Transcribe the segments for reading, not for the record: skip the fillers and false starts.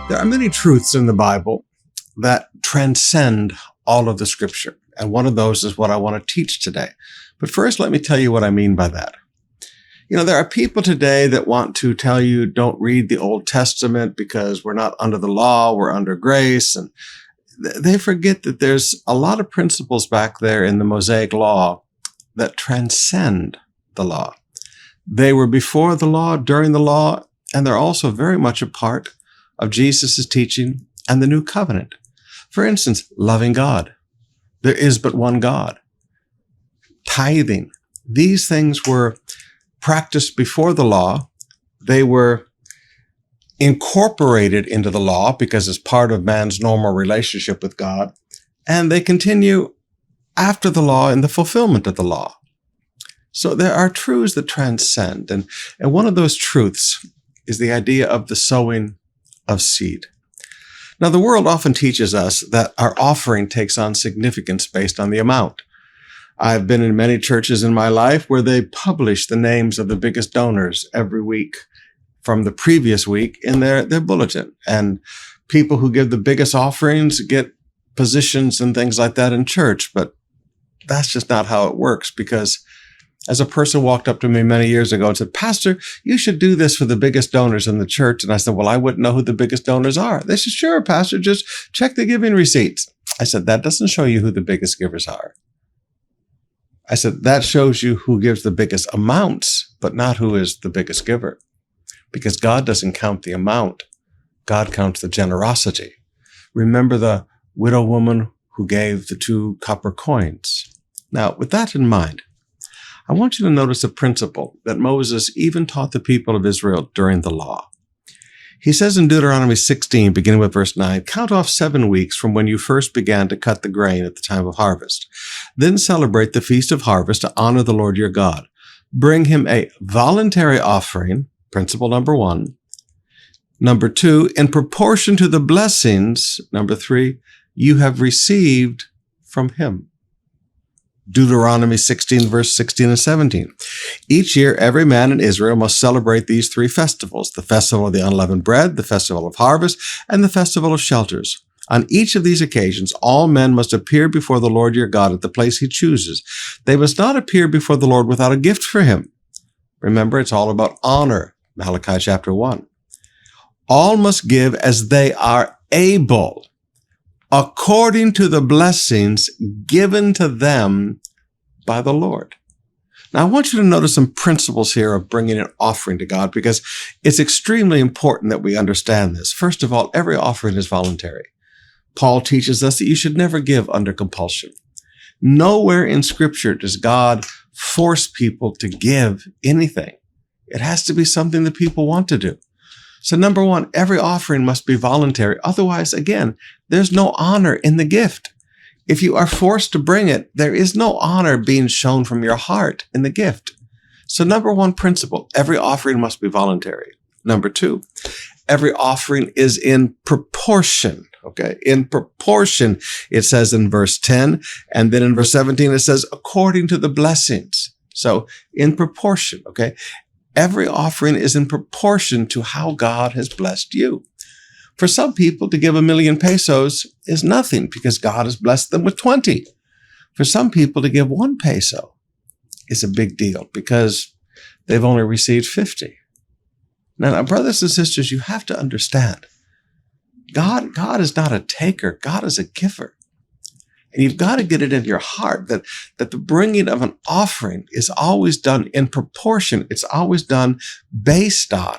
There are many truths in the Bible that transcend all of the scripture. And one of those is what I want to teach today. But first, let me tell you what I mean by that. You know, there are people today that want to tell you don't read the Old Testament because we're not under the law, we're under grace. And they forget that there's a lot of principles back there in the Mosaic law that transcend the law. They were before the law, during the law, and they're also very much a part of Jesus' teaching and the new covenant. For instance, loving God. There is but one God. Tithing. These things were practiced before the law. They were incorporated into the law because it's part of man's normal relationship with God. And they continue after the law in the fulfillment of the law. So there are truths that transcend. And one of those truths is the idea of the sowing of seed. Now, the world often teaches us that our offering takes on significance based on the amount. I've been in many churches in my life where they publish the names of the biggest donors every week from the previous week in their bulletin. And people who give the biggest offerings get positions and things like that in church. But that's just not how it works, because as a person walked up to me many years ago and said, "Pastor, you should do this for the biggest donors in the church." And I said, "Well, I wouldn't know who the biggest donors are." They said, "Sure, Pastor, just check the giving receipts." I said, "That doesn't show you who the biggest givers are." I said, "That shows you who gives the biggest amounts, but not who is the biggest giver. Because God doesn't count the amount. God counts the generosity." Remember the widow woman who gave the 2 copper coins. Now, with that in mind, I want you to notice a principle that Moses even taught the people of Israel during the law. He says in Deuteronomy 16, beginning with verse 9, "Count off 7 weeks from when you first began to cut the grain at the time of harvest. Then celebrate the feast of harvest to honor the Lord your God. Bring him a voluntary offering," principle number 1. Number 2, in proportion to the blessings, number 3, you have received from him. Deuteronomy 16, verse 16 and 17. "Each year, every man in Israel must celebrate these 3 festivals, the festival of the unleavened bread, the festival of harvest, and the festival of shelters. On each of these occasions, all men must appear before the Lord your God at the place he chooses. They must not appear before the Lord without a gift for him." Remember, it's all about honor, Malachi chapter 1. "All must give as they are able, according to the blessings given to them by the Lord." Now, I want you to notice some principles here of bringing an offering to God, because it's extremely important that we understand this. First of all, every offering is voluntary. Paul teaches us that you should never give under compulsion. Nowhere in Scripture does God force people to give anything. It has to be something that people want to do. So number 1, every offering must be voluntary. Otherwise, again, there's no honor in the gift. If you are forced to bring it, there is no honor being shown from your heart in the gift. So number 1 principle, every offering must be voluntary. Number 2, every offering is in proportion. Okay, in proportion, it says in verse 10, and then in verse 17, it says, according to the blessings. So in proportion, okay? Every offering is in proportion to how God has blessed you. For some people, to give 1,000,000 pesos is nothing because God has blessed them with 20. For some people, to give 1 peso is a big deal because they've only received 50. Now, brothers and sisters, you have to understand, God is not a taker. God is a giver. And you've got to get it in your heart that the bringing of an offering is always done in proportion. It's always done based on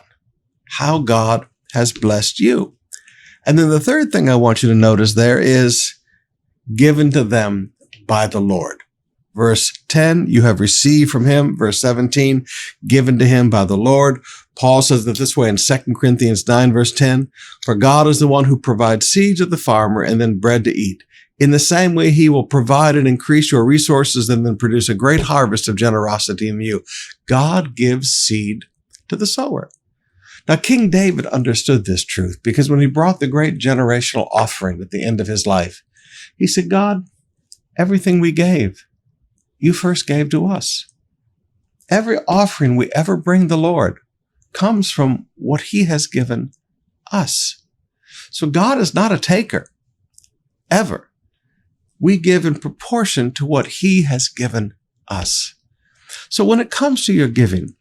how God has blessed you. And then the third thing I want you to notice there is given to them by the Lord. Verse 10, you have received from him. Verse 17, given to him by the Lord. Paul says it this way in 2 Corinthians 9, verse 10, "For God is the one who provides seed to the farmer and then bread to eat. In the same way, he will provide and increase your resources and then produce a great harvest of generosity in you." God gives seed to the sower. Now, King David understood this truth because when he brought the great generational offering at the end of his life, he said, "God, everything we gave, you first gave to us. Every offering we ever bring the Lord comes from what he has given us." So God is not a taker, ever. We give in proportion to what he has given us. So when it comes to your giving,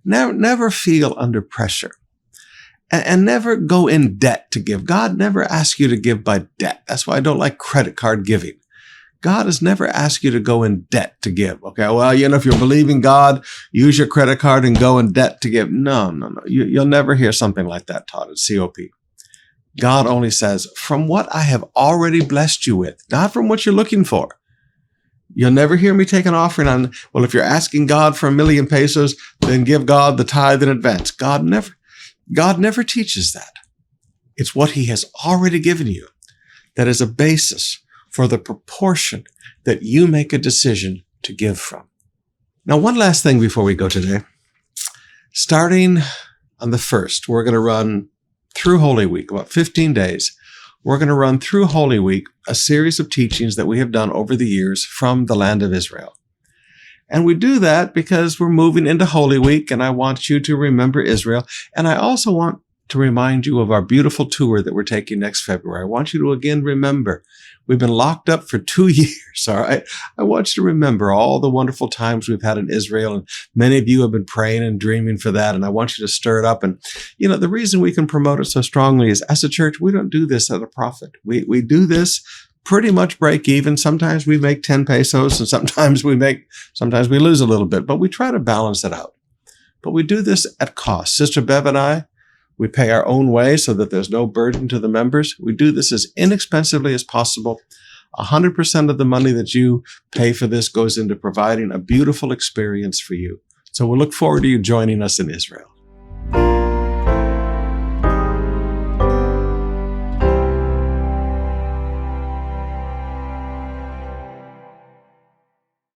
never feel under pressure and never go in debt to give. God never asks you to give by debt. That's why I don't like credit card giving. God has never asked you to go in debt to give. Okay, well, if you're believing God, use your credit card and go in debt to give. No. You'll never hear something like that taught at COP. God only says, from what I have already blessed you with, not from what you're looking for. You'll never hear me take an offering on, well, if you're asking God for 1,000,000 pesos, then give God the tithe in advance. God never teaches that. It's what he has already given you that is a basis for the proportion that you make a decision to give from. Now, one last thing before we go today. Starting on the 1st, we're going to run through Holy Week, about 15 days. We're going to run through Holy Week a series of teachings that we have done over the years from the land of Israel. And we do that because we're moving into Holy Week, and I want you to remember Israel. And I also want to remind you of our beautiful tour that we're taking next February. I want you to again remember, we've been locked up for 2 years, all right? I want you to remember all the wonderful times we've had in Israel, and many of you have been praying and dreaming for that, and I want you to stir it up. And, the reason we can promote it so strongly is, as a church, we don't do this at a profit. We do this pretty much break even. Sometimes we make 10 pesos, and sometimes we lose a little bit, but we try to balance it out. But we do this at cost. Sister Bev and I, we pay our own way so that there's no burden to the members. We do this as inexpensively as possible. 100% of the money that you pay for this goes into providing a beautiful experience for you. So we'll look forward to you joining us in Israel.